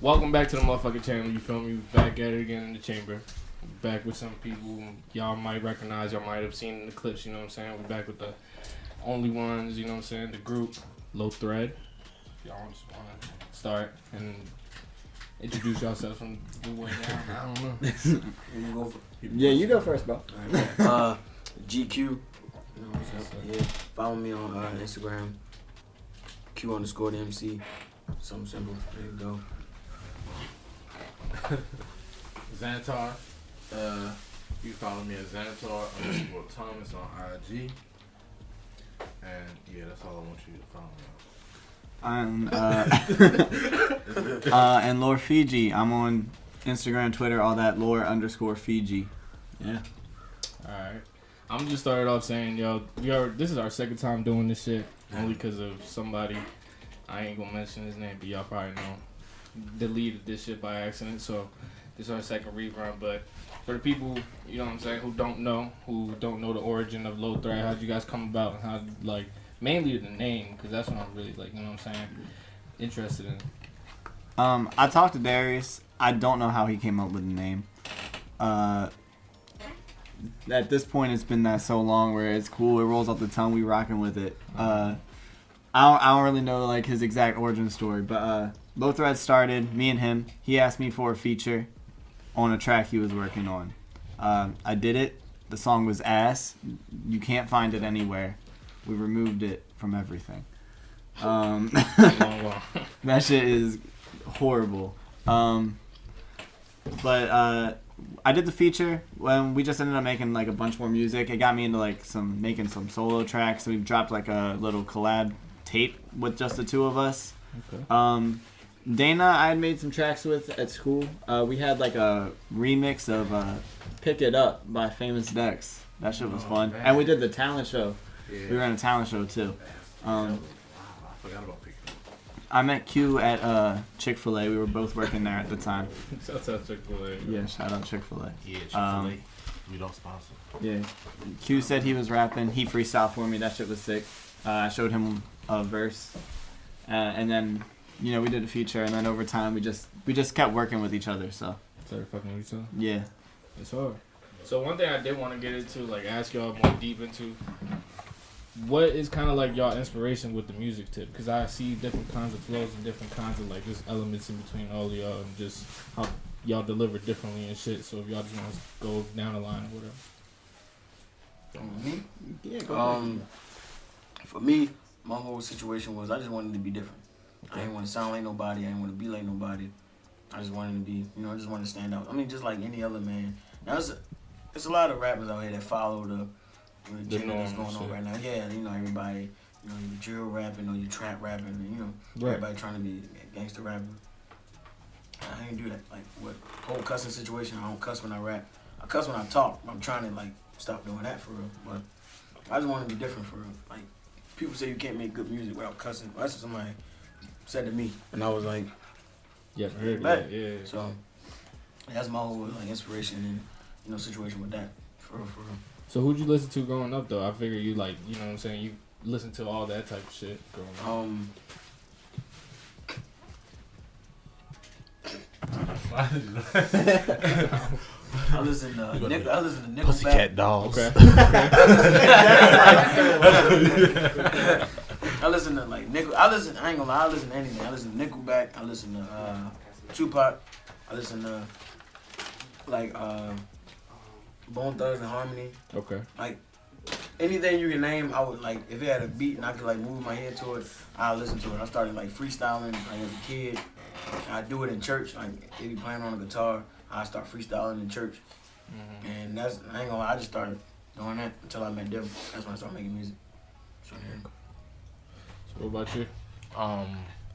Welcome back to the motherfucking channel. You feel me? We back at it again in the chamber. We back with some people y'all might recognize, y'all might have seen in the clips, you know what I'm saying? We back with the only ones, you know what I'm saying? The group, LowThread. Y'all just want to start and introduce yourselves from the way down. I don't know. Yeah, you go first, bro. Right, GQ. You know what's up? Yeah. Follow me on Instagram. Q_the MC. Something simple. There you go. Zantar. You follow me at Zantar_Thomas on IG. And yeah, that's all I want you to follow me on. And lorfiji. I'm on Instagram, Twitter, all that. lore_Fiji. Yeah. Alright. I'm just started off saying, yo, this is our second time doing this shit. Only because of somebody, I ain't gonna mention his name, but y'all probably know, deleted this shit by accident. So this is our second rerun. But for the people, you know what I'm saying, who don't know the origin of LowThread, how'd you guys come about, and how, like, mainly the name, because that's what I'm really, like, you know what I'm saying, interested in. I talked to Darius. I don't know how he came up with the name. At this point, it's been that so long where it's cool. It rolls off the tongue. We rocking with it. I don't really know like his exact origin story, but LowThread started me and him. He asked me for a feature on a track he was working on. I did it. The song was ass. You can't find it anywhere. We removed it from everything. That shit is horrible. But I did the feature when we just ended up making like a bunch more music. It got me into like making some solo tracks. We dropped like a little collab tape with just the two of us. Okay. Dana, I had made some tracks with at school. We had like a remix of "Pick It Up" by Famous Dex. That shit was fun. Man. And we did the talent show. Yeah. We were in a talent show too. I forgot about picking. I met Q at Chick-fil-A. We were both working there at the time. Shout out Chick-fil-A. Yeah, shout out Chick-fil-A. Yeah, Chick-fil-A. We don't sponsor. Yeah. Q said he was rapping. He freestyled for me. That shit was sick. I showed him a verse. And then, you know, we did a feature. And then over time, we just kept working with each other. So. Started fucking with each other? Yeah. It's hard. So one thing I did want to get into, like ask y'all more deep into, what is kind of like y'all inspiration with the music tip? Because I see different kinds of flows and different kinds of like just elements in between all of y'all and just how y'all deliver differently and shit. So if y'all just want to go down the line or whatever. Yeah, go For me, my whole situation was I just wanted to be different. I didn't want to sound like nobody. I didn't want to be like nobody. I just wanted to be, I just wanted to stand out. I mean, just like any other man. Now, there's a lot of rappers out here that follow the agenda that's going on right now. Yeah, everybody, you drill rapping or you trap rapping, everybody trying to be a gangster rapper. I ain't do that. Like, what whole cussing situation, I don't cuss when I rap. I cuss when I talk. I'm trying to, like, stop doing that for real. But I just want to be different for real. Like, people say you can't make good music without cussing. That's what somebody said to me. And I was like, yeah, I heard that. Yeah. So that's my whole like inspiration and situation with that. For real. So who'd you listen to growing up though? I figure you like, you know what I'm saying, you listen to all that type of shit growing up. I listen to Nickelback. Pussycat Dolls. Okay. I listen to like I ain't gonna lie, I listen to anything. I listen to Nickelback, I listen to Tupac, I listen to like Bone Thugs and Harmony. Okay. Like anything you can name, I would like if it had a beat and I could like move my head to it, I'll listen to it. I started like freestyling like as a kid. I do it in church, like they be playing on a guitar, I start freestyling in church. Mm-hmm. And I ain't gonna lie, I just started doing that until I met them. That's when I started making music. So yeah. So what about you?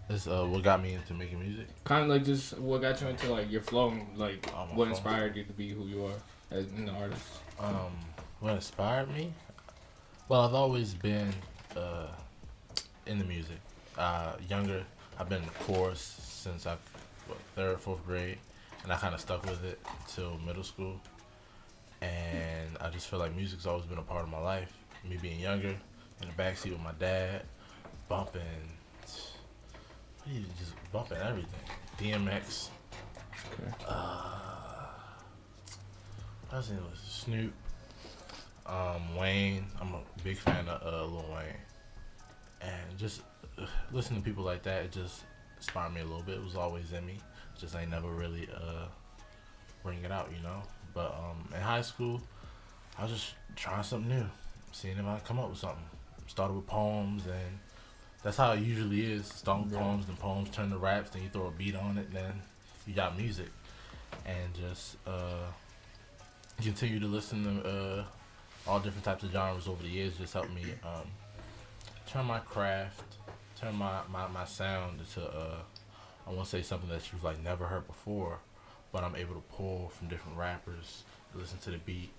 This what got me into making music. Kind of like just what got you into like your flow, like what flow. inspired you to be who you are as an artist. What inspired me? Well, I've always been in the music. Younger, I've been in the chorus since third, fourth grade, and I kind of stuck with it till middle school. And I just feel like music's always been a part of my life. Me being younger, in the backseat with my dad, bumping everything. DMX. Okay. I was thinking it was Snoop. Wayne. I'm a big fan of Lil Wayne. And just listening to people like that, it just inspired me a little bit. It was always in me. Just ain't never really bring it out, you know. But in high school, I was just trying something new, seeing if I could come up with something. Started with poems, and that's how it usually is. Start with poems, then poems turn to raps, then you throw a beat on it, then you got music. And just continue to listen to all different types of genres over the years just helped me turn my craft, turn my sound into I want to say something that you've like never heard before, but I'm able to pull from different rappers, listen to the beat,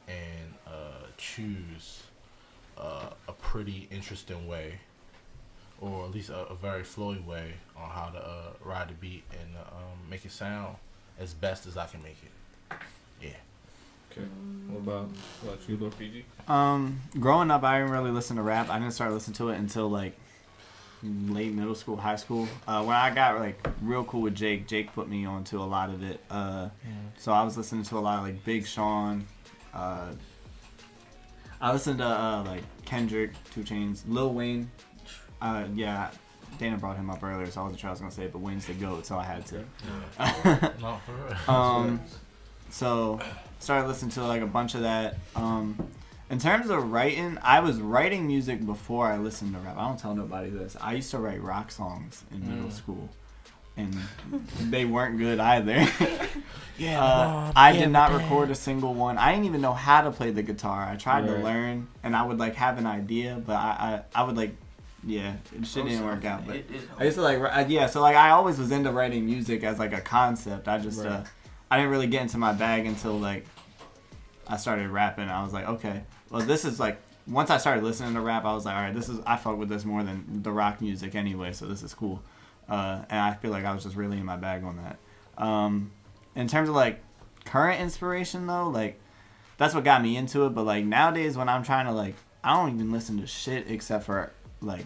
and choose a pretty interesting way, or at least a very flowy way on how to ride the beat and make it sound as best as I can make it. Yeah. Okay. What about you, lorfiji? Growing up, I didn't really listen to rap. I didn't start listening to it until like late middle school, high school. When I got like real cool with Jake put me onto a lot of it. So I was listening to a lot of like Big Sean. I listened to like Kendrick, 2 Chainz, Lil Wayne. Yeah, Dana brought him up earlier, so I wasn't sure I was gonna say it, but Wayne's the GOAT, so I had to. Yeah. No, for real. So started listening to like a bunch of that. In terms of writing, I was writing music before I listened to rap. I don't tell nobody this. I used to write rock songs in middle school, and they weren't good either. I did not record a single one. I didn't even know how to play the guitar. I tried to learn, and I would like have an idea, but I would like, shit didn't work out. But I used to like, so like I always was into writing music as like a concept. I just I didn't really get into my bag until like I started rapping. I was like, okay, well this is like, once I started listening to rap, I was like, all right, I fuck with this more than the rock music anyway, so this is cool. And I feel like I was just really in my bag on that. In terms of like current inspiration though, like that's what got me into it. But like nowadays when I'm trying to like, I don't even listen to shit except for like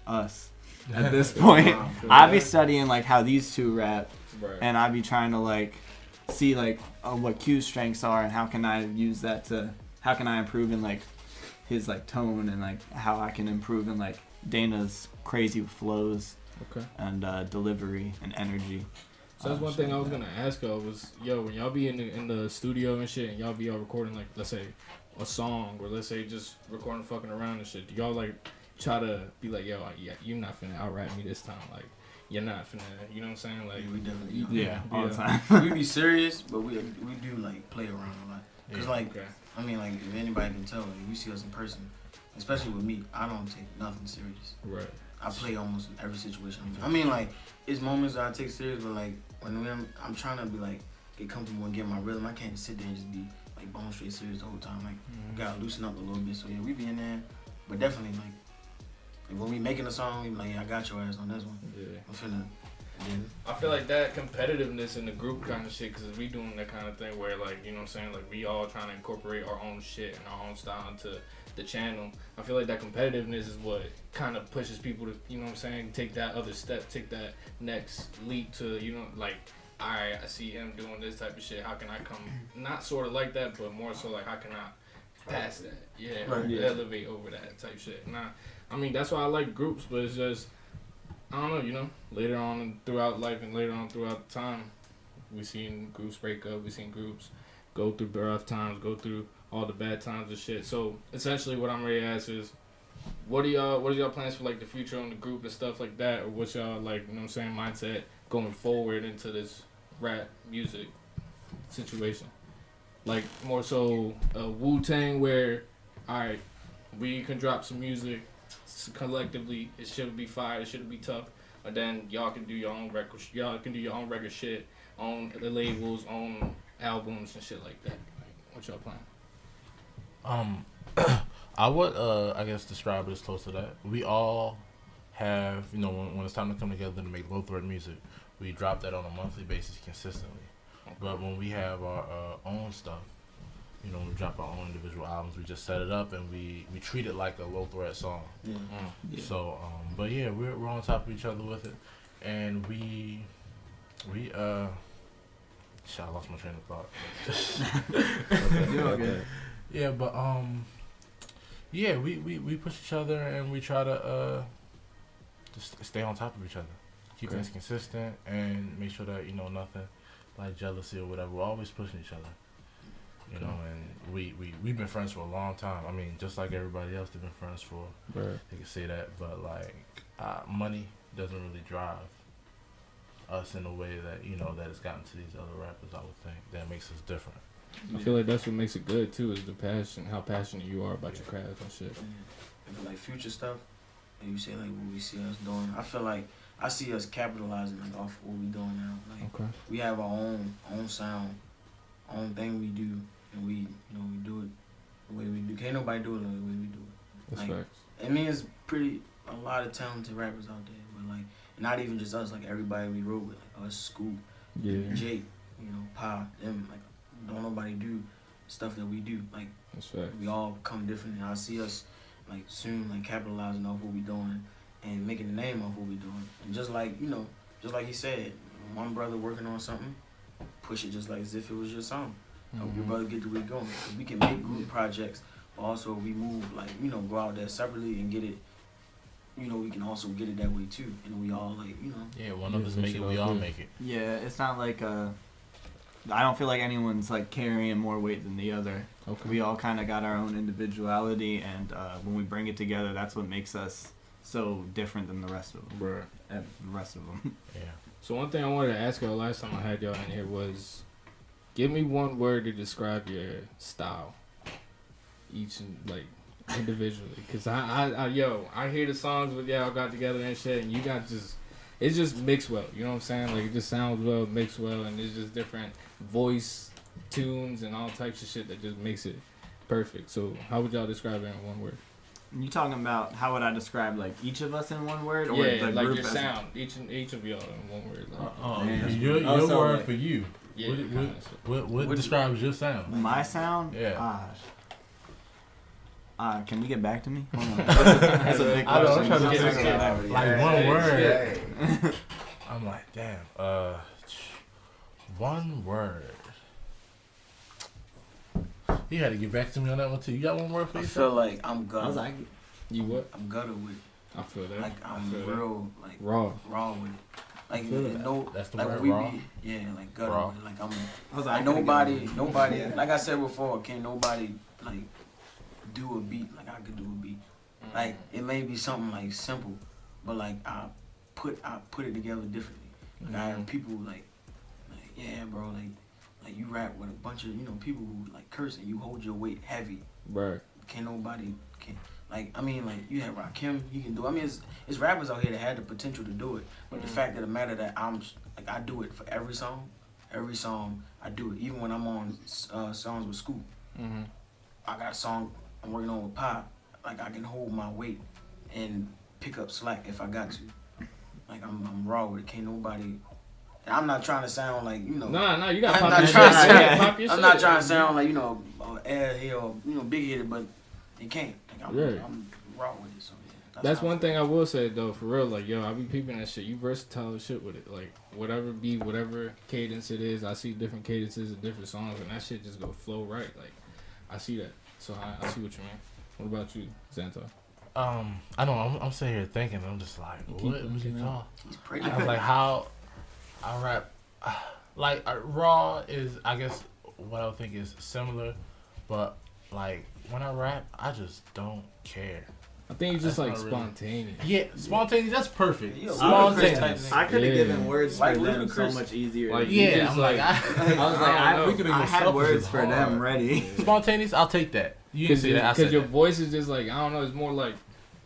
us at this point. I be studying like how these two rap, and I be trying to like see like what Q's strengths are and how can I use that how can I improve in like his like tone, and like how I can improve in like Dana's crazy flows and delivery and energy. So that's one thing I was gonna ask y'all was, when y'all be in the studio and shit, and y'all be recording like, let's say a song, or let's say just recording fucking around and shit, do y'all like try to be like, you're not finna out rap me this time, like you're not finna, you know what I'm saying? Like we definitely all the time. We be serious, but we do like play around a lot. Cause I mean, like if anybody can tell, like, if you see us in person, especially with me, I don't take nothing serious. Right. I play almost in every situation. I mean, like it's moments that I take serious, but like when I'm trying to be like get comfortable and get my rhythm, I can't just sit there and just be like bone straight serious the whole time. Like gotta loosen up a little bit. So we be in there, but definitely like when we making a song, we be like, I got your ass on this one. Yeah. I'm finna. I feel like that competitiveness in the group kind of shit, because we doing that kind of thing where like, you know what I'm saying, like we all trying to incorporate our own shit and our own style into the channel. I feel like that competitiveness is what kind of pushes people to, you know what I'm saying, take that other step, take that next leap to, you know, like, alright, I see him doing this type of shit, how can I come, not sort of like that, but more so like, how can I pass that, elevate over that type shit. Nah, I mean, that's why I like groups, but it's just, I don't know, you know, later on throughout life and later on throughout time, we seen groups break up, we seen groups go through rough times, go through all the bad times and shit. So essentially what I'm ready to ask is, what are y'all plans for like the future on the group and stuff like that, or what's y'all like, you know what I'm saying, mindset going forward into this rap music situation? Like more so a Wu-Tang where, alright, we can drop some music collectively, it shouldn't be fire, it shouldn't be tough, but then y'all can do your own records, y'all can do your own record shit, on the labels, on albums and shit like that. Like, what y'all plan? I would I guess describe it as close to that. We all have, you know, when it's time to come together to make LowThread music, we drop that on a monthly basis consistently. But when we have our own stuff, you know, when we drop our own individual albums, we just set it up and we treat it like a LowThread song. So, but yeah, we're on top of each other with it, and we We shit, I lost my train of thought. You're okay. Yeah, but yeah, we push each other and we try to just stay on top of each other, keep things consistent, and make sure that nothing like jealousy or whatever. We're always pushing each other, you know. And we've been friends for a long time. I mean, just like everybody else, they've been friends for. Right. They can say that, but like money doesn't really drive us in a way that that it's gotten to these other rappers. I would think that makes us different. I feel like that's what makes it good too, is the passion, how passionate you are about your craft and shit. And for like future stuff, and you say like what we see us doing, I feel like I see us capitalizing like off what we doing now. Like we have our own sound, own thing we do, and we do it the way we do. Can't nobody do it the way we do it. That's like, facts. I mean, it's a lot of talented rappers out there, but like not even just us, like everybody we wrote with, like us, Scoop, Jake, Pa, them, like don't nobody do stuff that we do. Like That's facts. we all come different, and I see us like soon like capitalizing off what we doing and making a name off what we doing. And just like he said, one brother working on something, push it just like as if it was your song. Help your brother get to where you're going. 'Cause we can make group projects, but also we move like go out there separately and get it. We can also get it that way too, and we all like Yeah, one of us make it, we all make it. Yeah, it's not like I don't feel like anyone's like carrying more weight than the other. Okay. We all kind of got our own individuality, and when we bring it together, that's what makes us so different than the rest of them. Bruh. And the rest of them. Yeah. So one thing I wanted to ask y'all last time I had y'all in here was, give me one word to describe your style, each and like individually. Cause I hear the songs with y'all got together and shit, and you got it just mixed well. You know what I'm saying? Like it just sounds well, mixed well, and it's just different voice tunes and all types of shit that just makes it perfect. So how would y'all describe it in one word? You talking about how would I describe like each of us in one word, or Yeah, the like group your as sound, each of y'all in one word. Man. Your so, word like, for you. Yeah, What describes your sound? My sound? Yeah. Can you get back to me? Hold on. That's a big I question. don't know, I'm trying to get get it. like one word. I'm like, damn. One word. You had to get back to me on that one too. You got one word for I yourself? feel like I'm I gutter. was like, You what? I'm gutter with it. I feel that. Like I I'm feel that. real like Raw. with it. Like feel that. no, That's the like word, we raw? be like gutter Raw. with it. Like I'm I was like I couldn't get nobody. Yeah. Like I said before, can't nobody like do a beat like I could do a beat. Like it may be something like simple, but like I put it together differently. Like I have people like yeah, bro, like you rap with a bunch of people who like curse and you hold your weight heavy. Right. Can't nobody like I mean like you have Rakim, he can do. I mean it's rappers out here that had the potential to do it, but the fact of the matter that I do it for every song I do it. Even when I'm on songs with Scoop, I got a song I'm working on with Pop. Like I can hold my weight and pick up slack if I got to. Like I'm raw with it. Can't nobody. And I'm not trying to sound like Nah, you got I'm pop not your trying to shit. sound. Pop your I'm shit. not trying to sound like airhead or big headed, but it can't. Like Right. I'm raw with it. So yeah, That's how I one feel. thing I will say though, for real. Like I be peeping that shit. You versatile as shit with it. Like whatever beat, whatever cadence it is, I see different cadences and different songs, and that shit just go flow right. Like I see that. So I see what you mean. What about you, Zantar? I know. I'm sitting here thinking. I'm just like, what you call? He's pretty. I was like, how I rap. Like raw is, I guess, what I would think is similar, but like when I rap, I just don't care. I think it's just That's like not really- spontaneous. Yeah, spontaneous. That's perfect. Yeah, Spontaneous. I could have Yeah. given words Like for them so Ludacris. much easier. Like, you Yeah, just I'm like, I was like, I don't know. I had words for them ready. spontaneous. I'll take that. You can see that. I said Because your that. voice is just like, I don't know, it's more like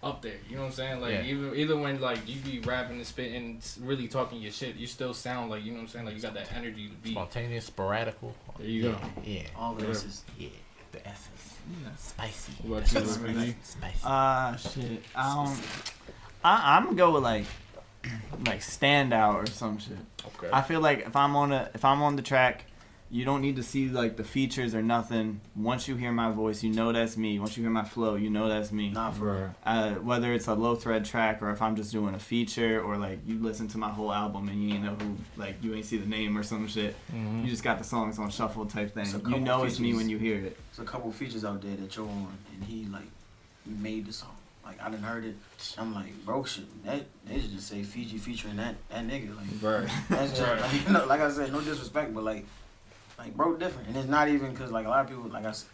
up there. You know what I'm saying? Like Yeah. either when like you be rapping and spitting and really talking your shit, you still sound like, you know what I'm saying? Like you got that energy to be. Spontaneous, sporadical. There you go. Yeah. all the S's. Yeah. The S's. Spicy. What about you, Lorfiji? Spicy. Shit. I'm gonna go with like standout or some shit. Okay. I feel like if I'm on the track You don't need to see like the features or nothing. Once you hear my voice, you know that's me. Once you hear my flow, you know that's me. Nah, for real. Whether it's a LowThread track or if I'm just doing a feature or like you listen to my whole album and you ain't know who, like you ain't see the name or some shit. Mm-hmm. You just got the songs on shuffle type thing. It's a You couple know it's me features. when you hear it. There's a couple features out there that you're on, and he made the song. Like I done heard it. I'm like, bro, shit. They should just say Fiji featuring that nigga. Like Right. that's just Right. like, you know, like I said, no disrespect, but like bro, different. And it's not even because like a lot of people, like I said,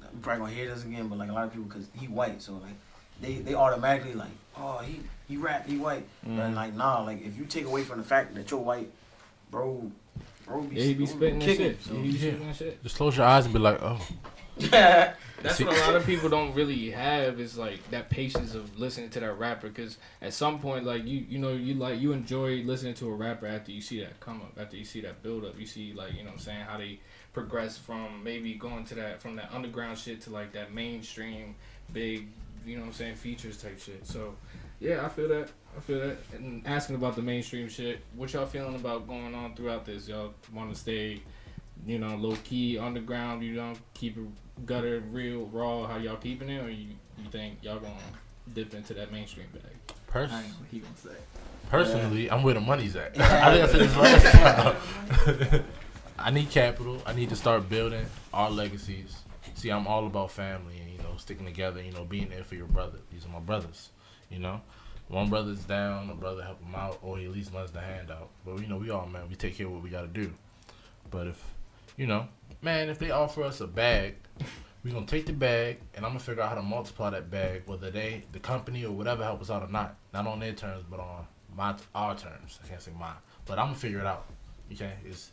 you probably gonna hear this again, but like a lot of people, because he white, so like they automatically like, oh, he rap, he white. And like nah, like if you take away from the fact that you're white, bro be, Yeah, he be spitting that kicking, shit. so. He be spitting that shit. Just close your eyes and be like, oh. That's what a lot of people don't really have is like that patience of listening to that rapper, because at some point like you enjoy listening to a rapper after you see that come up, after you see that build up, you see like, you know what I'm saying, how they progress from maybe going to that, from that underground shit to like that mainstream big, you know what I'm saying, features type shit. So yeah, I feel that. And asking about the mainstream shit, what y'all feeling about going on throughout this? Y'all want to stay, you know, low key underground? You don't keep it gutter, real, raw? How y'all keeping it, or you think y'all gonna dip into that mainstream bag? I ain't know what he gonna say. Personally, I'm where the money's at. I think I said this last time. I need capital. I need to start building our legacies. See, I'm all about family and, you know, sticking together, you know, being there for your brother. These are my brothers, you know. One brother's down, a brother help him out, or he at least lends the hand out. But, you know, we all, man, we take care of what we got to do. But if, you know, man, if they offer us a bag, we're going to take the bag, and I'm going to figure out how to multiply that bag, whether they, the company or whatever, help us out or not. Not on their terms, but on our terms. I can't say mine. But I'm going to figure it out. Okay? It's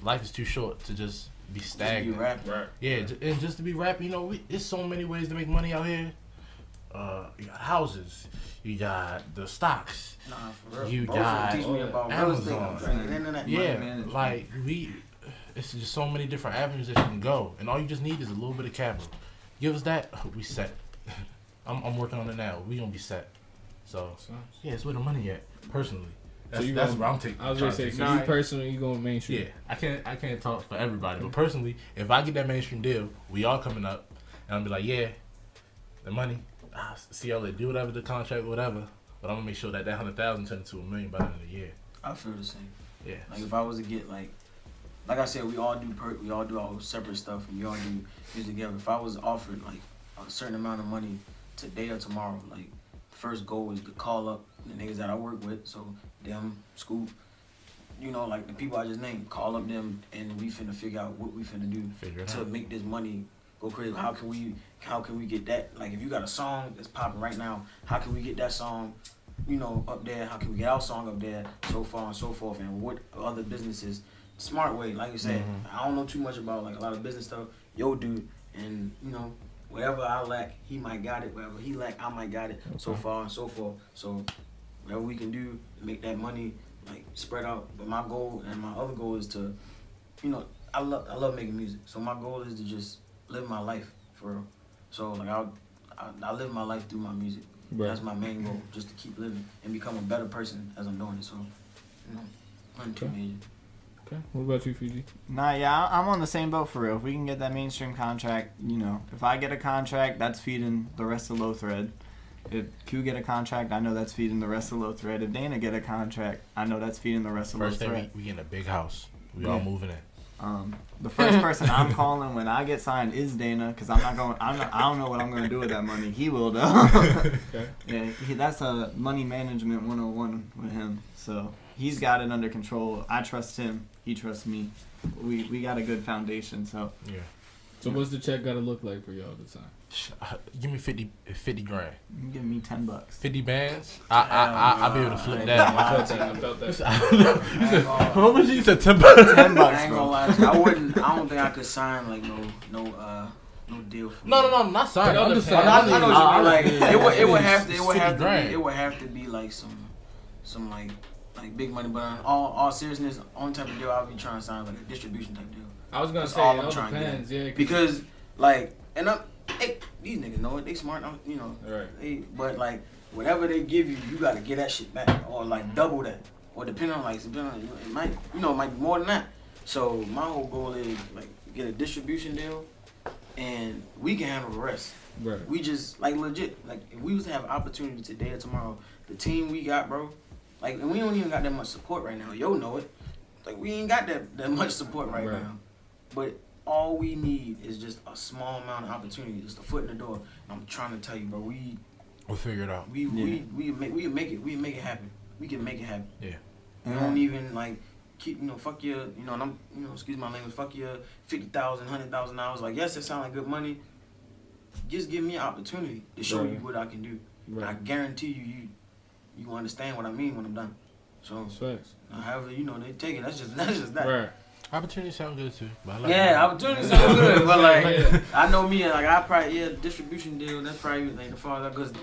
life is too short to just be stagnant. Just be rapping. Right. Yeah, and just to be rapping, you know, there's so many ways to make money out here. You got houses, you got the stocks, Nah, for real. you Bro, got teach me about real estate. I'm Amazon. trying to get into that. Yeah, management. like it's just so many different avenues that you can go, and all you just need is a little bit of capital. Give us that, we set. I'm working on it now. We gonna be set. So yeah, it's where the money at. Personally, that's where I'm taking. I was gonna say, so you personally, you going mainstream? Yeah, I can't talk for everybody, but personally, if I get that mainstream deal, we all coming up, and I'll be like, yeah, the money. See y'all do whatever the contract, whatever. But I'm gonna make sure that 100,000 turns into $1 million by the end of the year. I feel the same. Yeah. Like if I was to get like I said, we all do our separate stuff, and we all do music together. If I was offered like a certain amount of money today or tomorrow, like the first goal is to call up the niggas that I work with, so them, Scoop, you know, like the people I just named, call up them, and we finna figure out what we finna do to make this money go crazy. How can we get that? Like if you got a song that's popping right now, how can we get that song, you know, up there? How can we get our song up there? So far and so forth. And what other businesses? Smart way, like you said. I don't know too much about like a lot of business stuff. Yo, dude, and you know, whatever I lack, he might got it. Whatever he lack, I might got it. So far and so forth. So whatever we can do to make that money like spread out. But my goal and my other goal is to, you know, I love making music. So my goal is to just live my life for real. So like I live my life through my music. Right. That's my main goal, just to keep living and become a better person as I'm doing it. So, you know, nothing too major. Okay. What about you, Fiji? Nah, yeah, I'm on the same boat for real. If we can get that mainstream contract, you know, if I get a contract, that's feeding the rest of LowThread. If Q get a contract, I know that's feeding the rest of LowThread. If Dana get a contract, I know that's feeding the rest of First LowThread. thing, we get in a big house. We all moving in. The first person I'm calling when I get signed is Dana, because I don't know what I'm gonna do with that money. He will though. Okay. Yeah, that's a money management 101 with him. So he's got it under control. I trust him. He trusts me. We got a good foundation. So Yeah. So what's the check gotta look like for y'all this time? Give me 50 grand. you give me $10. 50 bands. I'll be able to flip that. I felt that. How much you said? $10. $10, I ain't gonna bro. lie to you. I don't think I could sign like no deal for No, not signing. I'm just saying. I know what you mean. Like it would have $50,000. it would have to be like some like big money. But on all seriousness, only type of deal I would be trying to sign like a distribution type deal. I was gonna That's say all it I'm all trying to depends, get. yeah. Because like, and these niggas know it. They smart, you know. Right. But like, whatever they give you, you gotta get that shit back, or like double that, or depending on it might be more than that. So my whole goal is like get a distribution deal, and we can handle the rest. Right. We just like legit. Like if we was to have an opportunity today or tomorrow, the team we got, bro. Like and we don't even got that much support right now. Yo know it. Like we ain't got that much support right now. But all we need is just a small amount of opportunity, just a foot in the door. I'm trying to tell you, bro. We'll figure it out. We make it happen. We can make it happen. Yeah. We don't even like keep fuck your and I'm excuse my language, fuck your $50,000, $100,000. Like yes, it sound like good money. Just give me an opportunity to show you what I can do. I guarantee you understand what I mean when I'm done. So however they take it. That's just that. Right. Opportunities sound good too. But I like opportunities sound good. But like I know me, like I probably distribution deal. That's probably like the farthest because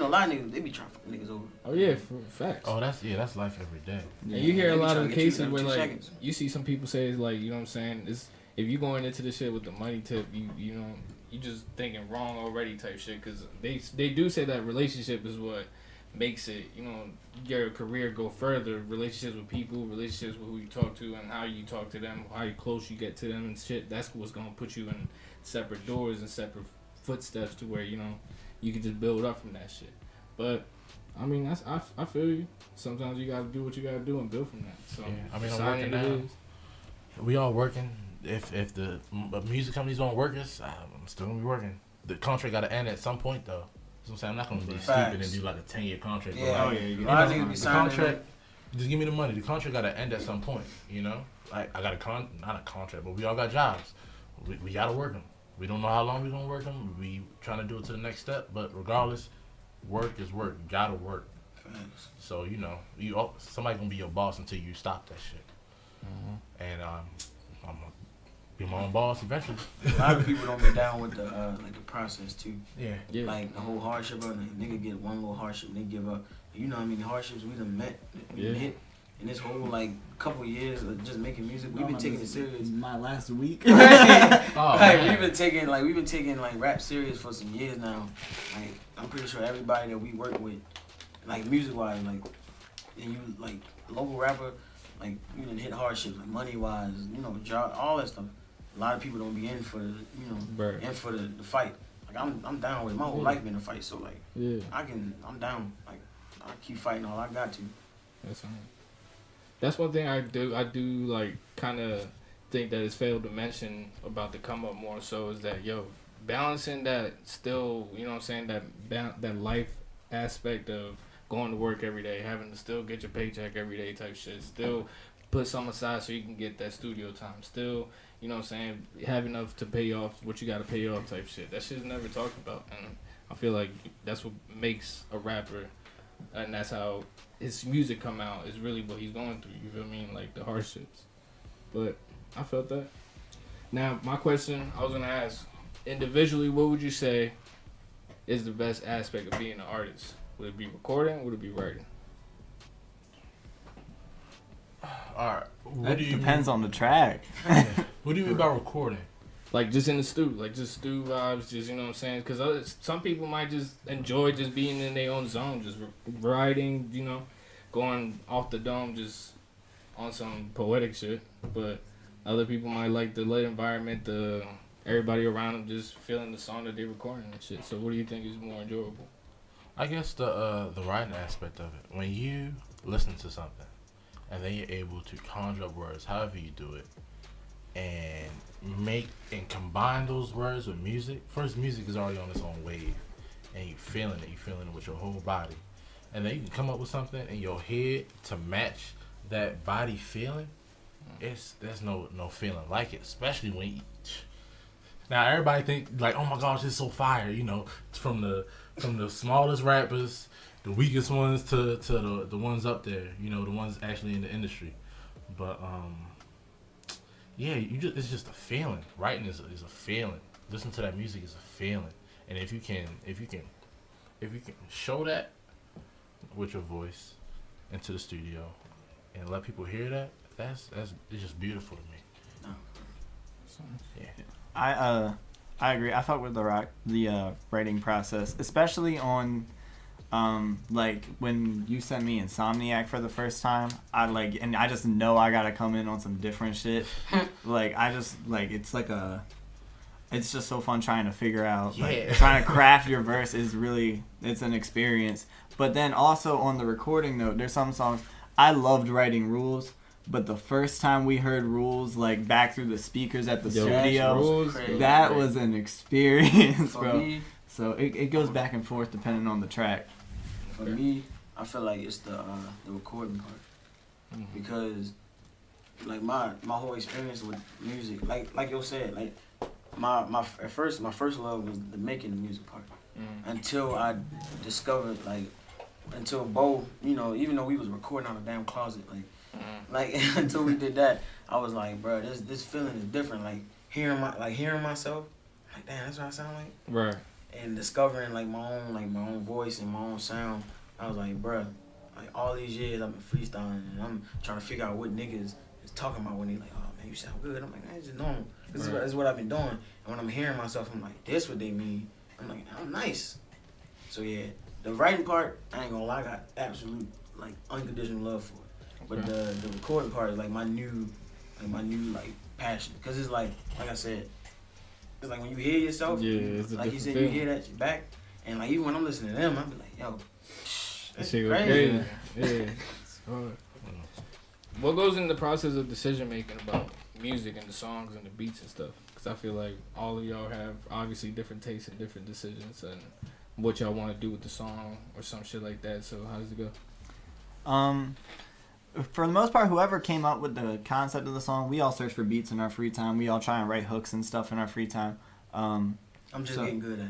a lot of niggas they be trying to fuck niggas over. Oh yeah, facts. Oh that's life every day. And you hear a lot of cases where like seconds. you see some people say it's like you know what I'm saying. It's if you going into this shit with the money tip, you know you just thinking wrong already type shit because they do say that relationship is what makes it your career go further. Relationships with people, relationships with who you talk to and how you talk to them, how close you get to them and shit. That's what's gonna put you in separate doors and separate footsteps to where you can just build up from that shit. But I mean I feel you. Sometimes you gotta do what you gotta do and build from that. So yeah, I mean I'm working now. We all working. If the music companies don't work us, I'm still gonna be working. The contract gotta end at some point though. So I'm saying I'm not gonna be stupid and do like a 10-year contract. Yeah, the contract. Just give me the money. The contract gotta end at some point. Like I got not a contract, but we all got jobs. We gotta work them. We don't know how long we gonna work them. We trying to do it to the next step, but regardless, work is work. You gotta work. Thanks. So somebody gonna be your boss until you stop that shit. Mm-hmm. And I'm gonna be my own boss eventually. A lot of people don't get down with the like the process too. Yeah. Like the whole hardship, like nigga get one little hardship and they give up. You know how many hardships we done met, hit in this whole like couple years of just making music. We've been taking it serious. My last week. We've been taking like rap serious for some years now. Like I'm pretty sure everybody that we work with, like music wise, like and you like local rapper, like you done hit hardships, like money wise, job, all that stuff. A lot of people don't be in for the in for the fight. Like I'm down with it. My whole life been a fight, so like I'm down. Like I keep fighting all I got to. That's one thing I do like kind of think that it's failed to mention about the come up more so is that balancing that still that life aspect of going to work every day, having to still get your paycheck every day type shit, still put some aside so you can get that studio time, still have enough to pay off what you got to pay off type shit. That shit's never talked about, and I feel like that's what makes a rapper, and that's how his music come out is really what he's going through. You feel me? Like the hardships. But I felt that. Now my question, I was gonna ask, individually, what would you say is the best aspect of being an artist? Would it be recording? Would it be writing? All right. What do you depends on the track. What do you mean by recording? Like just in the stew, like just stew vibes, just what I'm saying? Because some people might just enjoy just being in their own zone, just writing, going off the dome, just on some poetic shit. But other people might like the lit environment, everybody around them just feeling the song that they're recording and shit. So what do you think is more enjoyable? I guess the writing aspect of it. When you listen to something and then you're able to conjure up words, however you do it, and combine those words with music. First, music is already on its own wave, and you're feeling it with your whole body, and then you can come up with something in your head to match that body feeling. There's no feeling like it, especially when now everybody think like, oh my gosh, it's so fire, from the smallest rappers, the weakest ones to the ones up there, the ones actually in the industry, but yeah, it's just a feeling. Writing is a feeling. Listening to that music is a feeling. And if you can show that with your voice into the studio and let people hear that, it's just beautiful to me. Yeah. I agree. I fuck with the writing process, especially on Like when you sent me Insomniac for the first time, I just know I gotta come in on some different shit. It's just so fun trying to figure out, trying to craft your verse it's an experience. But then also on the recording note, there's some songs I loved writing rules, but the first time we heard rules like back through the speakers at the studio, that was an experience, bro. So it goes back and forth depending on the track. For me, I feel like it's the recording part, because like my whole experience with music, like you said, like my first love was the making the music part, until I discovered until Bo, even though we was recording out of a damn closet, until we did that, I was like, bro, this feeling is different. Like hearing myself, like damn, that's what I sound like. Right. And discovering my own voice and my own sound, I was like, bruh, all these years I've been freestyling and I'm trying to figure out what niggas is talking about when they like, oh man, you sound good. I'm like, man, it's just normal. This is what I've been doing. And when I'm hearing myself, I'm like, this what they mean. I'm like, I'm nice. So yeah, the writing part, I ain't gonna lie, I got absolute unconditional love for it. But the recording part is my new passion. Cause it's like I said, it's like when you hear yourself, like you said, you hear that back, and even when I'm listening to them, I be like, yo, that's crazy. Yeah. What goes in the process of decision making about music and the songs and the beats and stuff? Because I feel like all of y'all have obviously different tastes and different decisions and what y'all want to do with the song or some shit like that. So how does it go? For the most part, whoever came up with the concept of the song, we all search for beats in our free time. We all try and write hooks and stuff in our free time. I'm just getting good at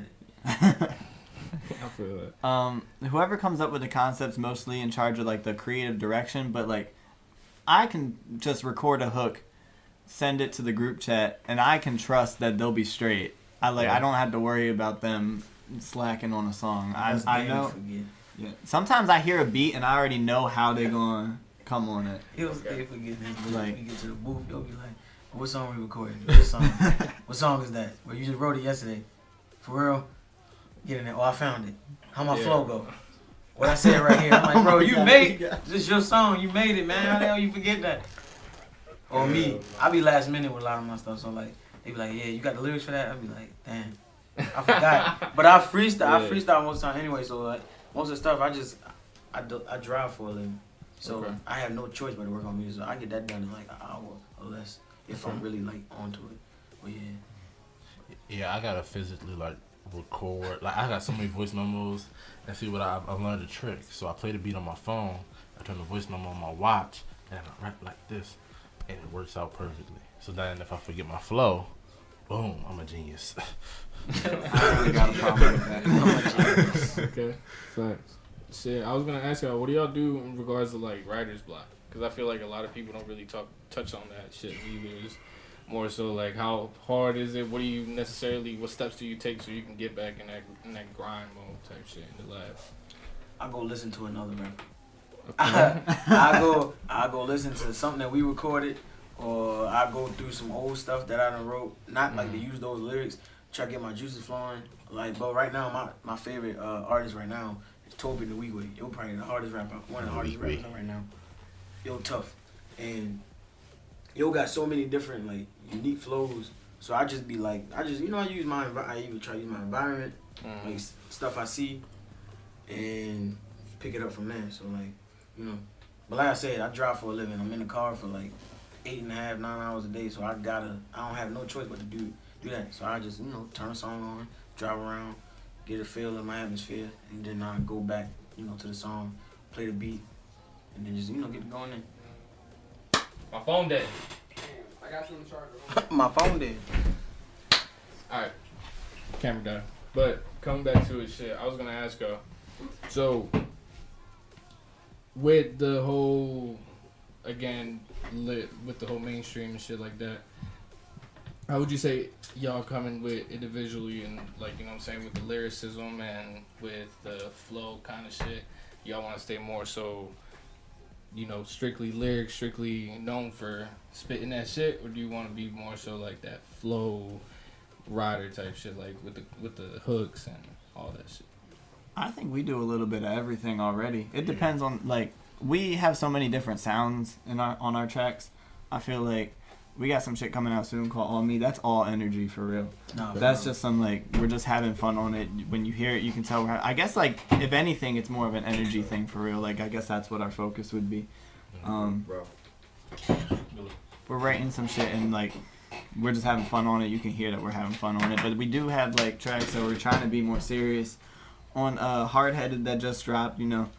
it. I feel that. Whoever comes up with the concept's mostly in charge of the creative direction, but I can just record a hook, send it to the group chat, and I can trust that they'll be straight. I don't have to worry about them slacking on a song. I know. Yeah. Sometimes I hear a beat and I already know how they're gonna come on it. He'll forget this. When we get to the booth, he'll be like, "What song we recording? What song? What song is that? Well, you just wrote it yesterday. For real? Get in there. Oh, I found it. How my flow go? What I said right here. I'm like, bro, you made this your song. You made it, man. How the hell you forget that? Or me, I be last minute with a lot of my stuff. So they be like, yeah, you got the lyrics for that? I be like, damn, I forgot. But I freestyle most of the time anyway. So most of the stuff I drive for a living. So I have no choice but to work on music. So I get that done in an hour or less if I'm really onto it. But yeah. Yeah, I gotta physically record. I got so many voice memos, and see what I've learned a trick. So I play the beat on my phone, I turn the voice memo on my watch, and I rap like this, and it works out perfectly. So then if I forget my flow, boom, I'm a genius. I really got a problem with that. I'm a genius. Okay, facts. Shit, I was gonna ask y'all, what do y'all do in regards to writer's block? Because I feel like a lot of people don't really touch on that shit either. It's more so how hard is it? What steps do you take so you can get back in that grind mode type shit in the lab? I go listen to another rapper. Okay. I go listen to something that we recorded, or I go through some old stuff that I done wrote. Not to use those lyrics. Try to get my juices flowing. But right now, my favorite artist right now is Toby the Weeway. Yo, probably the hardest rapper, one of the hardest rappers right now. Yo, tough, and yo got so many different unique flows. So I just be I use I even try to use my environment, stuff I see, and pick it up from there. So but like I said, I drive for a living. I'm in the car for 8.5, 9 hours a day. So I don't have no choice but to do that. So I just turn a song on, drive around, get a feel of my atmosphere, and then I go back to the song, play the beat, and then just get it going in. My phone dead. I got you on the charger. My phone dead. Alright. Camera down. But coming back to it, shit, I was gonna ask y'all. So, with the whole, with the whole mainstream and shit like that, how would you say y'all coming with individually and with the lyricism and with the flow kind of shit? Y'all want to stay more so, strictly lyrics, strictly known for spitting that shit, or do you want to be more so that flow rider type shit, with the hooks and all that shit? I think we do a little bit of everything already. It depends on, like, we have so many different sounds on our tracks. I feel like we got some shit coming out soon called All Me. That's all energy for real. No, That's just some, like, we're just having fun on it. When you hear it, you can tell. I guess, like, if anything, it's more of an energy thing for real. Like, I guess that's what our focus would be. bro. We're writing some shit and, like, we're just having fun on it. You can hear that we're having fun on it. But we do have, like, tracks that we're trying to be more serious on. Hard Headed that just dropped, you know.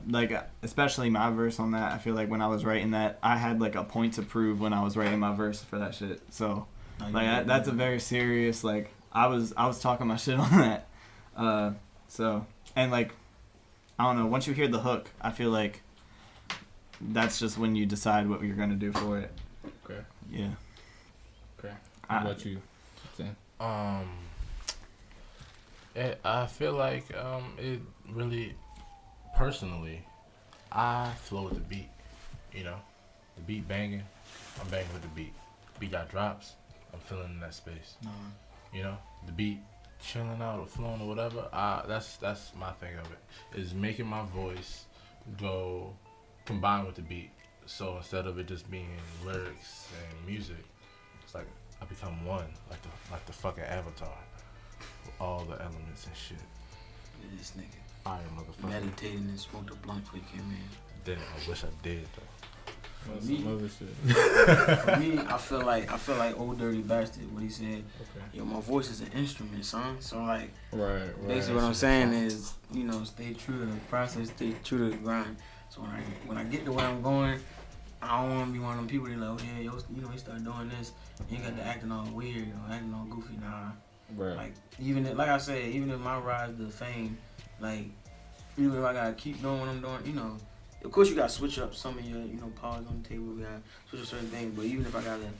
Like, especially my verse on that. I feel like when I was writing that, I had, like, a point to prove when I was writing my verse for that shit. So, like, that's a very serious, like, I was talking my shit on that. So, and, like, I don't know, once you hear the hook, I feel like that's just when you decide what you're gonna do for it. Okay. Yeah. Okay. How about you, Sam? I feel like it really, personally, I flow with the beat. You know, the beat banging, I'm banging with the beat. Beat got drops, I'm feeling in that space. You know, the beat chilling out or flowing or whatever. That's my thing of it. Is making my voice go combine with the beat. So instead of it just being lyrics and music, it's like I become one, like the fucking Avatar, with all the elements and shit. This nigga Fire, motherfucker. meditating and smoked a blunt before he came in. Didn't. I wish I did though. For me, Some other shit. for me, I feel like Old Dirty Bastard. What he said, Okay. yo, my voice is an instrument, son. So like, Right. basically what I'm saying is, you know, stay true to the process, stay true to the grind. So when I get to where I'm going, I don't want to be one of them people that like, oh yeah, yo, you know, he started doing this, you ain't got to acting all weird or acting all goofy. Nah, Right. like like I said, even if my rise to fame, like even if I gotta keep doing what I'm doing, you know, of course you gotta switch up some of your, you know, powers on the table. We gotta switch up certain things, but even if I gotta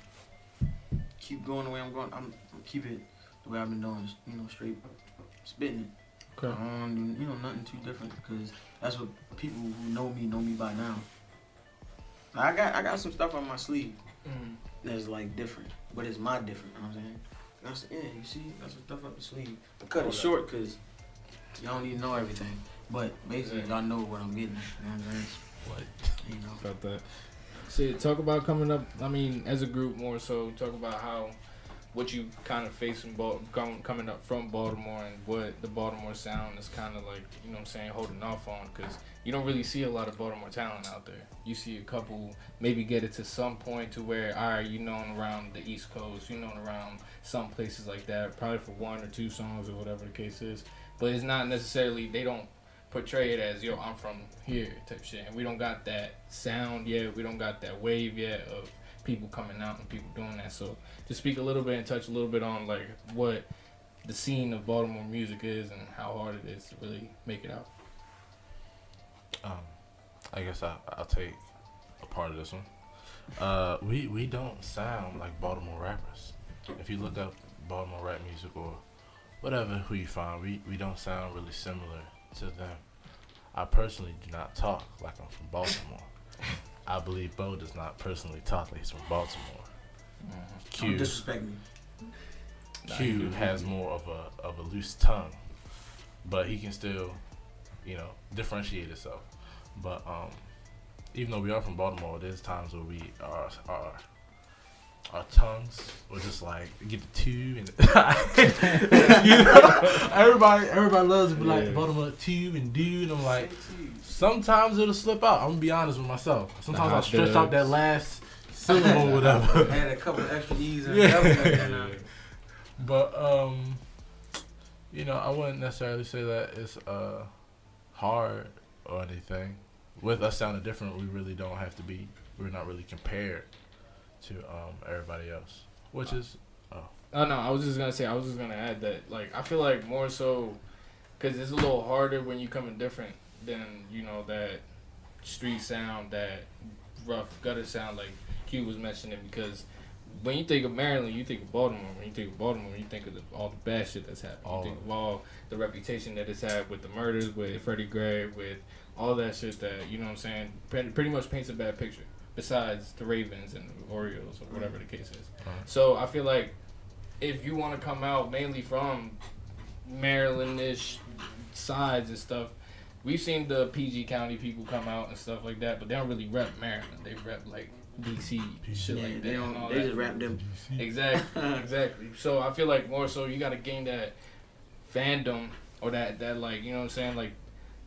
keep going the way I'm going, I'm keep it the way I've been doing, you know, straight spitting it. Okay. I don't want to do, you know, nothing too different because that's what people who know me by now. Like, I got some stuff on my sleeve that's like different, but it's my different. You know what I'm saying? You see, got some stuff up the sleeve. I cut it short because y'all don't need to know everything. But basically, y'all know what I'm getting. You know what I'm saying? What? You know. About that. Shit, talk about coming up. I mean, as a group more so. Talk about what you kind of face coming up from Baltimore and what the Baltimore sound is kind of like. You know what I'm saying? Holding off on because you don't really see a lot of Baltimore talent out there. You see a couple maybe get it to some point to where alright, you known around the East Coast, you known around some places like that, probably for 1 or 2 songs or whatever the case is. But it's not necessarily they don't portray it as yo, I'm from here type shit. And we don't got that sound yet. We don't got that wave yet of people coming out and people doing that. So just speak a little bit and touch a little bit on like what the scene of Baltimore music is and how hard it is to really make it out. I guess I'll take a part of this one. We don't sound like Baltimore rappers. If you look up Baltimore rap music or whatever who you find, we don't sound really similar to them. I personally do not talk like I'm from Baltimore. I believe Bo does not personally talk like he's from Baltimore. Don't disrespect me. Q has more of a loose tongue, but he can still, you know, differentiate himself. But even though we are from Baltimore, there's times where our tongues will just like get the tube and you know, everybody loves to be like Baltimore tube and dude. I'm like, sometimes it'll slip out. I'm gonna be honest with myself. Sometimes I'll stretch out that last syllable or whatever. Add a couple extra E's and yeah. But you know, I wouldn't necessarily say that it's hard or anything. With us sounding different, we really don't have to be. We're not really compared to everybody else, which is. Oh no, I was just gonna add that like I feel like more so, cause it's a little harder when you coming different than you know that street sound, that rough gutter sound like Q was mentioning, because when you think of Maryland, you think of Baltimore. When you think of Baltimore, you think of all the bad shit that's happened. You think of all the reputation that it's had with the murders, with Freddie Gray, with all that shit that, you know what I'm saying, pretty much paints a bad picture, besides the Ravens and the Orioles or whatever the case is. So I feel like if you want to come out mainly from Maryland-ish sides and stuff. We've seen the PG County people come out and stuff like that, but they don't really rep Maryland. They rep like DC shit Yeah, like that. they and all don't. They that. just rap them. Exactly. So I feel like more so you gotta gain that fandom or that like, you know what I'm saying, like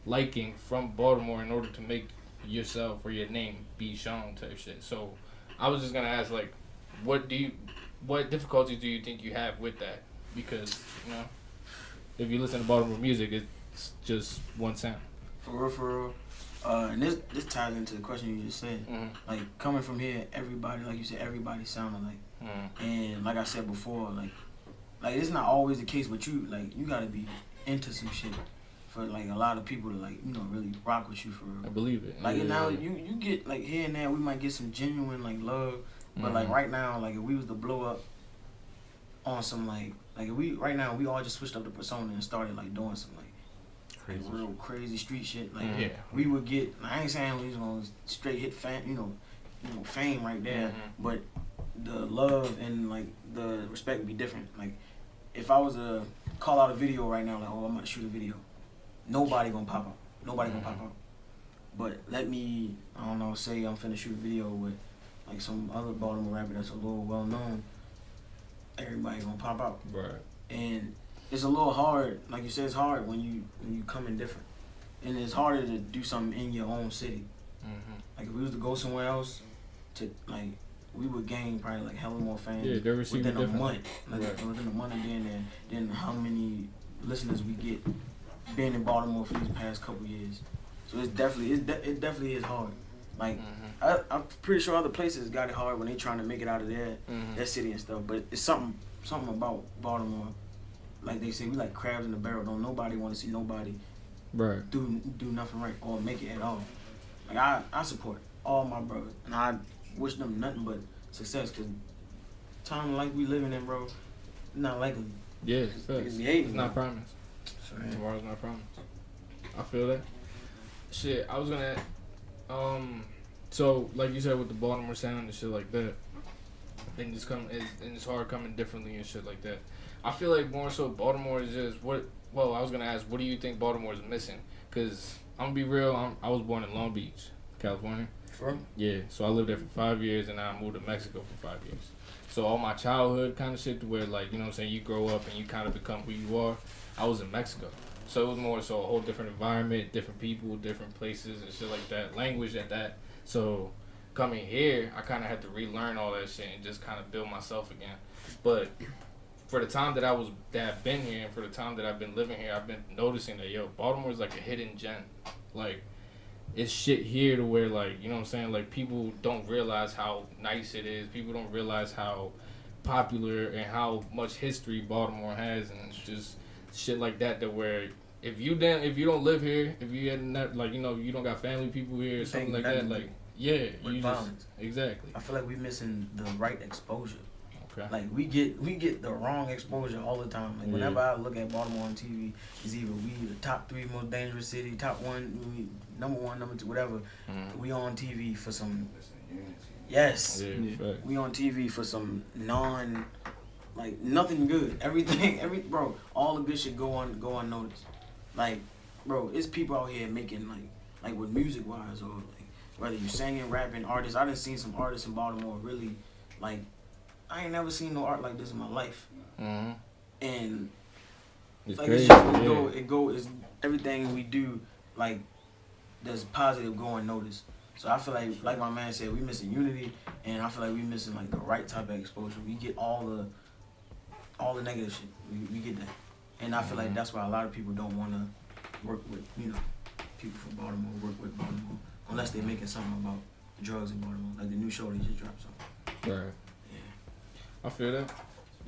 liking from Baltimore in order to make yourself or your name be shown type shit. So I was just gonna ask, like, what difficulties do you think you have with that? Because, you know, if you listen to Baltimore music, it's just one sound. For real. And this ties into the question you just said. Mm-hmm. Like, coming from here, everybody, like you said, everybody sounded like. Mm-hmm. And like I said before, like it's not always the case, but you gotta be into some shit for like a lot of people to like, you know, really rock with you for real. I believe it. Like, yeah. and now you get like here and there, we might get some genuine like love, but like right now, like if we was to blow up on some like if we right now we all just switched up the persona and started like doing some like real crazy street shit, like we would get. I ain't saying we was gonna straight hit fame, you know, fame right there, but the love and like the respect would be different. Like if I was to call out a video right now, like, oh, I'm gonna shoot a video, nobody gonna pop up. Nobody gonna pop up. But let me, I don't know, say I'm finna shoot a video with like some other Baltimore rapper that's a little well known. Everybody gonna pop out. Right. And it's a little hard, like you said, it's hard when you come in different. And it's harder to do something in your own city. Like if we was to go somewhere else, to like we would gain probably like hella more fans within a month. Like within a month of being there, than how many listeners we get being in Baltimore for these past couple years. So it's definitely it definitely is hard. Like I'm pretty sure other places got it hard when they trying to make it out of their city and stuff. But it's something about Baltimore. Like they say, we like crabs in the barrel. Don't nobody want to see nobody do nothing right or make it at all. Like I support all my brothers and I wish them nothing but success. Cause time like we living in, bro, not likely. Yeah, it's not bro. promised. Tomorrow's not promised. I feel that. Shit, I was gonna. So like you said with the Baltimore sound and shit like that, and it's hard coming differently and shit like that. I feel like more so Baltimore is just what. Well, I was gonna ask, what do you think Baltimore is missing? Cause I'm gonna be real. I was born in Long Beach, California. From? Yeah, so I lived there for 5 years, and I moved to Mexico for 5 years. So all my childhood kind of shit, to where like, you know what I'm saying, you grow up and you kind of become who you are. I was in Mexico, so it was more so a whole different environment, different people, different places and shit like that. Language at that. So coming here, I kind of had to relearn all that shit and just kind of build myself again. But for the time that I've been here, and for the time that I've been living here, I've been noticing that Baltimore is like a hidden gem. Like, it's shit here to where, like, you know what I'm saying, like, people don't realize how nice it is. People don't realize how popular and how much history Baltimore has, and just shit like that. That where if you don't live here, if you had not, like, you know, you don't got family people here or something like that, like, yeah, you just exactly. I feel like we missing the right exposure. Okay. Like we get the wrong exposure all the time. Like whenever I look at Baltimore on TV, it's either we the top 3 most dangerous city, top 1, number 1, number 2, whatever. We on TV for some. Yes. Yeah. We on TV for some like nothing good. Bro, all the good shit go unnoticed. Like, bro, it's people out here making like with music wise, or like whether you singing, rapping, artists. I done seen some artists in Baltimore really like. I ain't never seen no art like this in my life. And it's like crazy. It's everything we do, like there's positive go unnoticed. So I feel like my man said, we missing unity, and I feel like we missing like the right type of exposure. We get all the negative shit. We get that, and I feel like that's why a lot of people don't want to work with people from Baltimore, work with Baltimore, unless they're making something about drugs in Baltimore, like the new show they just dropped. So. Right. I feel that.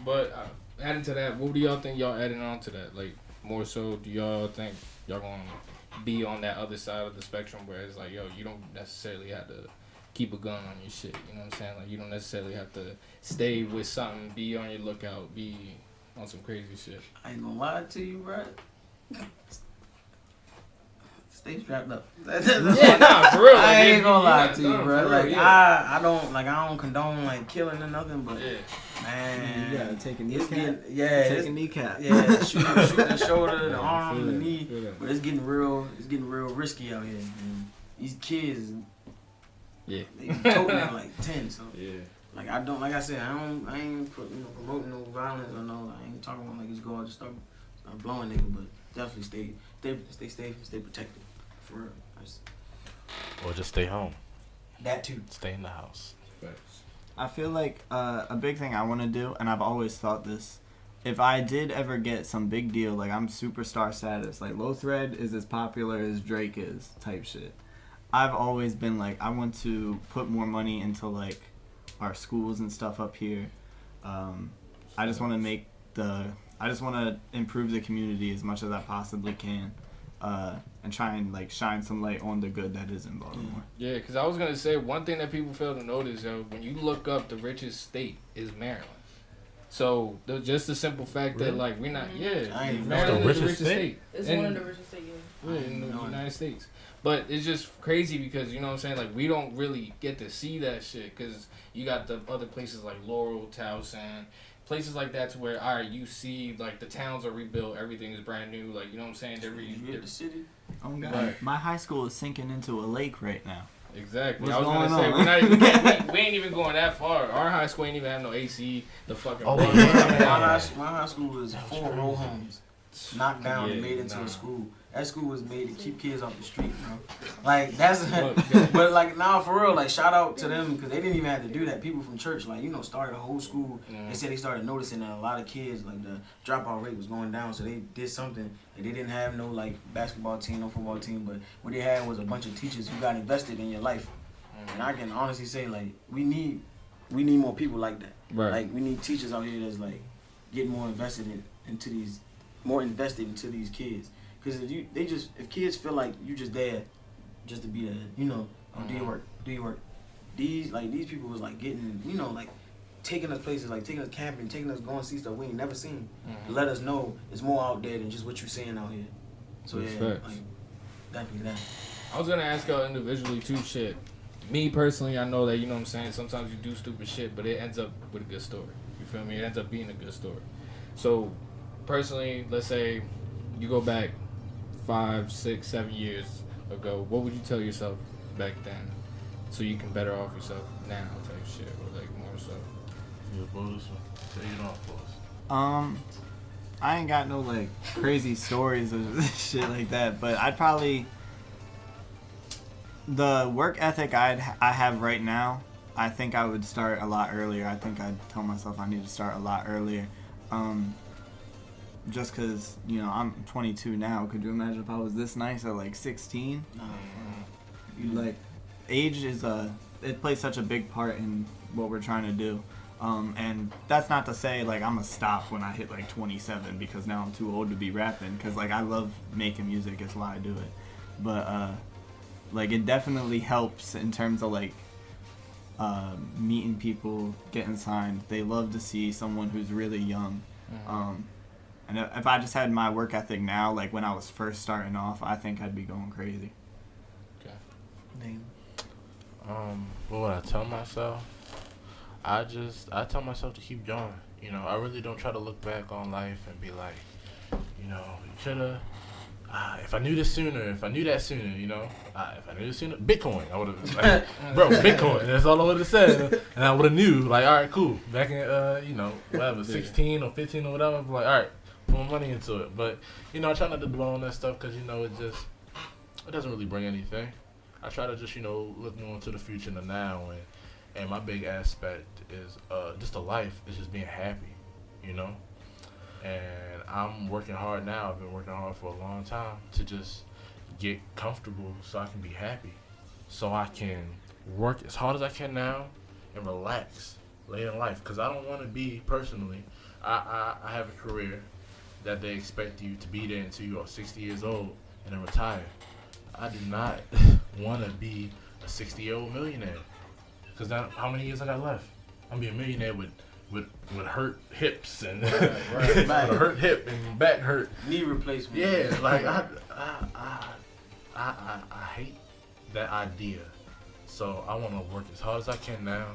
But adding to that, what do y'all think y'all adding on to that? Like, more so, do y'all think y'all gonna be on that other side of the spectrum where it's like, you don't necessarily have to keep a gun on your shit. You know what I'm saying? Like, you don't necessarily have to stay with something, be on your lookout, be on some crazy shit. I ain't gonna lie to you, bro. stay strapped up. Yeah, nah, for real. I like, ain't gonna lie to you, for bro. real, Like yeah. I don't condone like killing or nothing, but man, You gotta take a it's kneecap. getting Take a kneecap. shoot the shoulder, the arm, feel the that, knee, feel that. but it's getting real risky out here. Man. These kids, Yeah. they toting at like 10, so Yeah. like like I said, I ain't promoting no violence or no. I ain't talking about like just go out and start blowing niggas, but definitely stay safe, stay protected, for real. Or just stay home. That too. Stay in the house. I feel like a big thing I want to do, and I've always thought this, if I did ever get some big deal, like I'm superstar status, like LowThread is as popular as Drake is type shit. I've always been like, I want to put more money into like our schools and stuff up here. I just want to improve the community as much as I possibly can. And try and like shine some light on the good that is in Baltimore. Yeah, because I was gonna say one thing that people fail to notice, yo, when you look up the richest state is Maryland. So just the simple fact that like we're not, I ain't Maryland know. is the richest state. It's And- one of the richest states. Yeah, in the United States. But it's just crazy because, you know what I'm saying, like, we don't really get to see that shit because you got the other places like Laurel, Towson, places like that to where, all right, you see, like, the towns are rebuilt, everything is brand new, like, you know what I'm saying? They're the city. Oh God, Right. my high school is sinking into a lake right now. Exactly. What's I was going gonna say on? we ain't even going that far. Our high school ain't even have no AC. The fucking Oh, water- yeah. My high school was 4 row homes, knocked down and Yeah, made into nah. a school. That school was made to keep kids off the street, bro. Like that's, Look, but like now for real, like shout out to them because they didn't even have to do that. People from church, like started a whole school. They said they started noticing that a lot of kids, like the dropout rate was going down, so they did something. And they didn't have no like basketball team, no football team, but what they had was a bunch of teachers who got invested in your life. And I can honestly say like we need more people like that. Right. Like we need teachers out here that's like getting more invested into these kids. Because if kids feel like you just there, just to be there, do your work. These people was like getting, like taking us places, like taking us camping, taking us going to see stuff we ain't never seen. To let us know it's more out there than just what you seeing out here. So yeah, Respect. like definitely that. I was gonna ask y'all individually too. Shit, me personally, I know that, you know what I'm saying, sometimes you do stupid shit, but it ends up with a good story. You feel me? It ends up being a good story. So personally, let's say you go back 5, 6, 7 years ago, what would you tell yourself back then so you can better off yourself now type shit, or like more so? Yeah, boys. Take it off, boys. I ain't got no like crazy stories of shit like that, but I'd probably, the work ethic I have right now, I think I would start a lot earlier. I think I'd tell myself I need to start a lot earlier. Just because, I'm 22 now. Could you imagine if I was this nice at like 16? Like, age it plays such a big part in what we're trying to do. And that's not to say like I'm gonna stop when I hit like 27 because now I'm too old to be rapping. Because like I love making music, it's why I do it. But like it definitely helps in terms of like meeting people, getting signed. They love to see someone who's really young. And if I just had my work ethic now, like when I was first starting off, I think I'd be going crazy. Okay. Name. What would I tell myself? I tell myself to keep going. I really don't try to look back on life and be like, you shoulda. If I knew this sooner, if I knew that sooner, if I knew this sooner, Bitcoin, I would have, like, bro, Bitcoin, that's all I would have said, and I would have knew, like, all right, cool, back in, whatever, 16 or 15 or whatever, I'm like, all right, put my money into it, but, I try not to dwell on that stuff, because, it doesn't really bring anything. I try to just, look more into the future than now, and my big aspect is, just the life, is just being happy, and I'm working hard now. I've been working hard for a long time to just get comfortable so I can be happy. So I can work as hard as I can now and relax later in life. Because I don't want to be, personally, I have a career that they expect you to be there until you are 60 years old and then retire. I do not want to be a 60-year-old millionaire. Because now, how many years I got left? I'm going to be a millionaire with hurt hips and hurt hip and back hurt. Knee replacement. Yeah, like I I hate that idea. So I want to work as hard as I can now,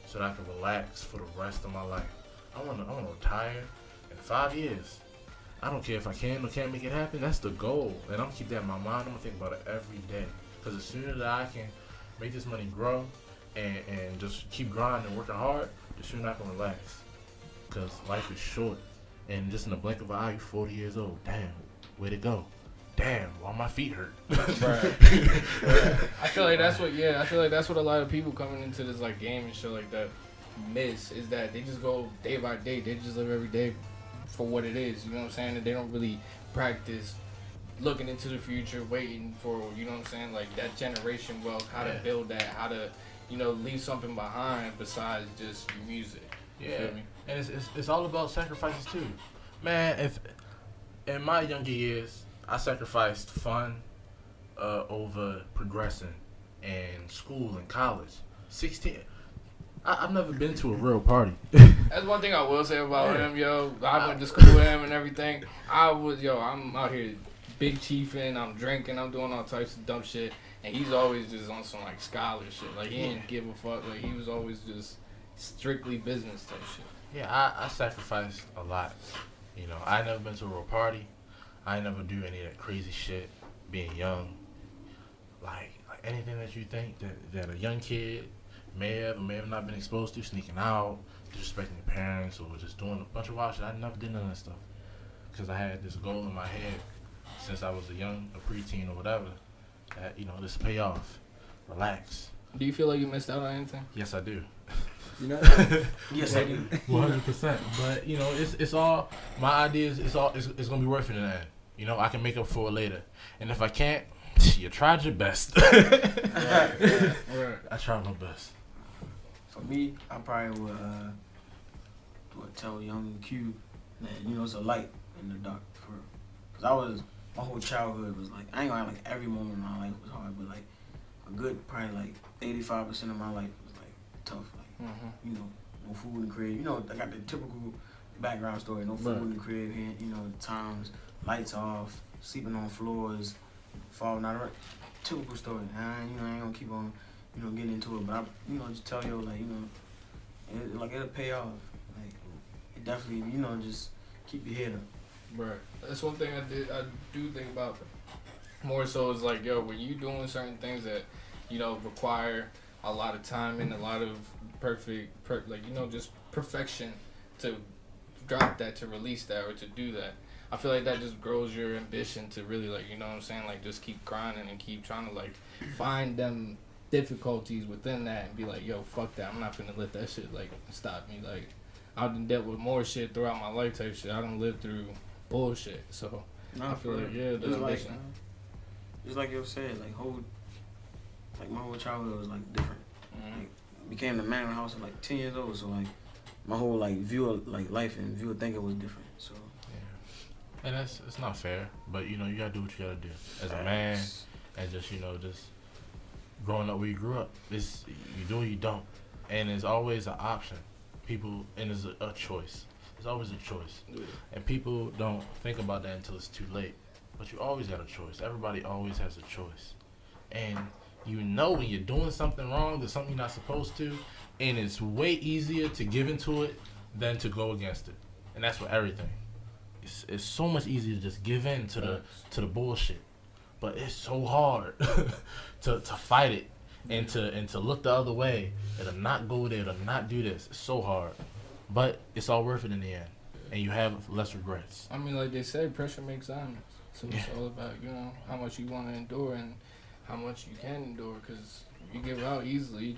so that I can relax for the rest of my life. I want to retire in 5 years. I don't care if I can or can't make it happen. That's the goal, and I'm gonna keep that in my mind. I'm gonna think about it every day. Because as soon as I can make this money grow and just keep grinding and working hard, the sooner I can relax. Because life is short, and just in the blink of an eye, you're 40 years old. Damn, where'd it go? Damn, why my feet hurt? Right. I feel like that's what a lot of people coming into this like game and shit like that miss, is that they just go day by day. They just live every day for what it is. You know what I'm saying? And they don't really practice looking into the future, waiting for, you know what I'm saying, like that generation wealth, how to build that, how to, you know, leave something behind besides just your music. You feel me? And it's all about sacrifices too. Man, if in my younger years, I sacrificed fun over progressing in school and college. 16, I've never been to a real party. That's one thing I will say about him, yo. I went to school with him and everything. I'm out here big chiefing, I'm drinking, I'm doing all types of dumb shit, and he's always just on some like scholar shit. Like he didn't give a fuck. Like he was always just strictly business type shit. Yeah, I sacrificed a lot. You know, I never been to a real party. I never do any of that crazy shit. Being young, like anything that you think that a young kid may have or may have not been exposed to, sneaking out, disrespecting your parents, or just doing a bunch of wild shit. I never did none of that stuff because I had this goal in my head since I was a preteen or whatever, that, you know, this pay off, relax. Do you feel like you missed out on anything? Yes, I do. You know? Yes, I do. 100%. But you know, it's all my ideas. It's gonna be worth it in the end. You know, I can make up for it later, and if I can't, you tried your best. Right. I tried my best. For me, I probably would tell young Q that, you know, it's a light in the dark. Because my whole childhood was like, I ain't gonna have like every moment of my life was hard, but like a good probably like 85% of my life was like tough. Like, you know, no food in the crib. You know, I got the typical background story. No food in the crib, you know, times, lights off, sleeping on floors, falling out of it. Typical story. I ain't gonna keep on, you know, getting into it, but I, you know, just tell you, like, you know, it'll pay off. Like, it definitely, you know, just keep your head up. Right. That's one thing I do think about more so is like, yo, when you doing certain things that, you know, require a lot of time and a lot of like, you know, just perfection to drop that, to release that, or to do that. I feel like that just grows your ambition to really, like, you know what I'm saying, like, just keep grinding and keep trying to, like, find them difficulties within that and be like, yo, fuck that. I'm not finna let that shit, like, stop me. Like, I've done dealt with more shit throughout my life type shit. I done lived through bullshit. So, I feel like, yeah, the ambition. Just like you said, like, my whole childhood was, like, different. Like, became the man in the house at, like, 10 years old. So, like, my whole, like, view of, like, life and view of thinking was different. So, and it's not fair, but you know, you gotta do what you gotta do as a man, and just, you know, just growing up where you grew up. It's you do or you don't, and there's always an option. People, and there's a choice. There's always a choice, and people don't think about that until it's too late. But you always got a choice. Everybody always has a choice, and you know when you're doing something wrong, there's something you're not supposed to, and it's way easier to give into it than to go against it, and that's with everything. It's so much easier to just give in to the bullshit, but it's so hard to fight it and to look the other way and to not go there, to not do this. It's so hard, but it's all worth it in the end, and you have less regrets. I mean, like they say, pressure makes diamonds. So it's all about, you know, how much you want to endure and how much you can endure. Because if you give out easily, you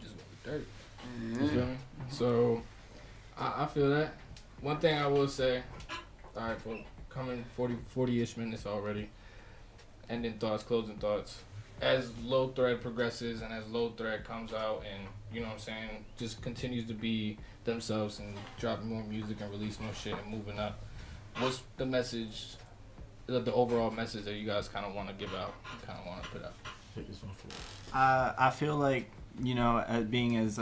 just go dirt. You feel me? So I feel that. One thing I will say. All right, well, coming 40-ish minutes already. Ending thoughts, closing thoughts. As LowThread progresses and as LowThread comes out and, you know what I'm saying, just continues to be themselves and dropping more music and release more shit and moving up, what's the message, the overall message that you guys kind of want to give out, kind of want to put out? Take this one forward. I feel like, you know, being as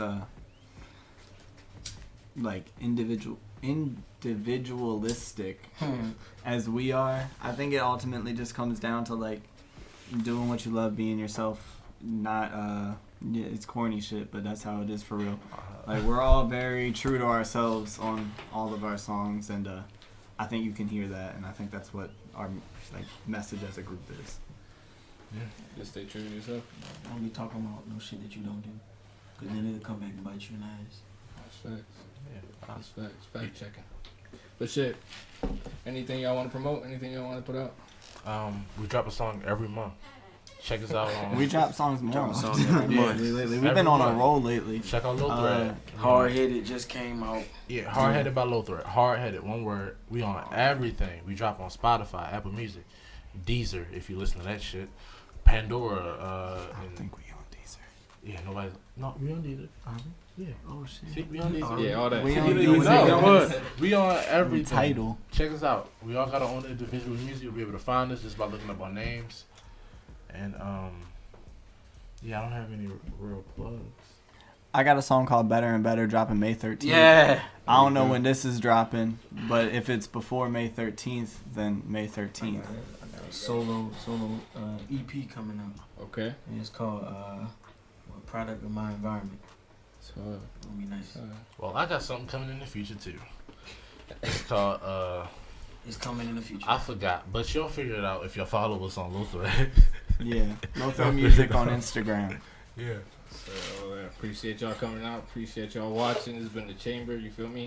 like individualistic as we are, I think it ultimately just comes down to, like, doing what you love, being yourself. Not yeah, it's corny shit, but that's how it is for real. Like we're all very true to ourselves on all of our songs, and I think you can hear that, and I think that's what our like message as a group is. Yeah, just stay true to yourself. Don't be talking about no shit that you don't do, cause then it'll come back and bite you in the ass. That's facts. Yeah, that's facts. Fact checking. But shit, anything y'all want to promote? Anything y'all want to put out? We drop a song every month. Check us out on. We drop songs more Drop a song often every month. lately. We've been on a roll lately. Check out LowThread. Hard Headed just came out. Yeah, Hard Headed by LowThread. Hard Headed, one word. We on everything. We drop on Spotify, Apple Music, Deezer if you listen to that shit, Pandora. I And think we on Deezer. yeah, nobody's. No, we on Deezer. Yeah. Oh shit. See, we on Deezer. Yeah, all that. We See, on you Deezer. didn't even know. No, we on everything. Title. Check us out. We all got our own individual music. You'll be able to find us just by looking up our names. And yeah, I don't have any real plugs. I got a song called Better and Better dropping May 13th. Yeah. I don't know when this is dropping, but if it's before May 13th, then May 13th. I got a solo EP coming out. Okay. And it's called a Product of My Environment. So, It's gonna be nice. Well, I got something coming in the future too. It's called It's coming in the future. I forgot, but you'll figure it out if you follow us on LowThread. Yeah. LowThread Music on Instagram. Yeah. So appreciate y'all coming out. Appreciate y'all watching. This has been The Chamber. You feel me?